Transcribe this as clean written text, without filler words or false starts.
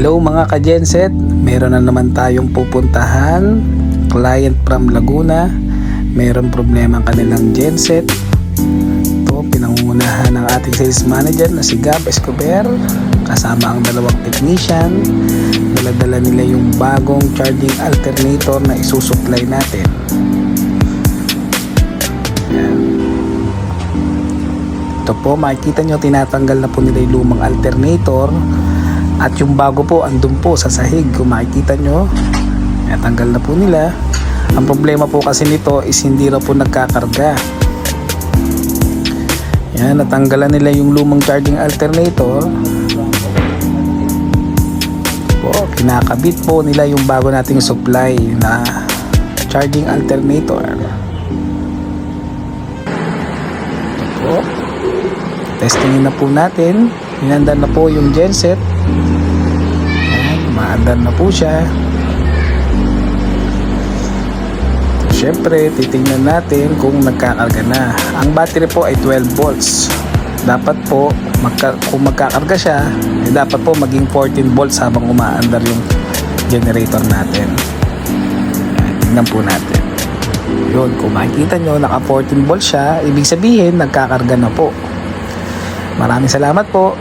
Hello mga ka-genset, meron na naman tayong pupuntahan. Client from Laguna, meron problema ang kanilang genset. Ito, pinangungunahan ng ating sales manager na si Gab Escobar, kasama ang dalawang technician. Dala-dala nila yung bagong charging alternator na isusupply natin. Ayan. Ito po, makikita nyo, tinatanggal na po nila yung lumang alternator. At yung bago po, andun po sa sahig. Kung makikita nyo, tanggal na po nila. Ang problema po kasi nito is hindi raw po nagkakarga. Yan, natanggalan nila yung lumang charging alternator. Po, kinakabit po nila yung bago nating supply na charging alternator. Ito po. Testingin na po natin. Hinandan na po yung genset. Maandar na po siya. Siyempre, titingnan natin kung nagkakarga na. Ang battery po ay 12 volts. Dapat po, kung magkakarga siya, dapat po maging 14 volts habang umaandar yung generator natin. Tingnan po natin. Yun, kung makikita nyo, naka 14 volts siya, ibig sabihin, nagkakarga na po. Maraming salamat po.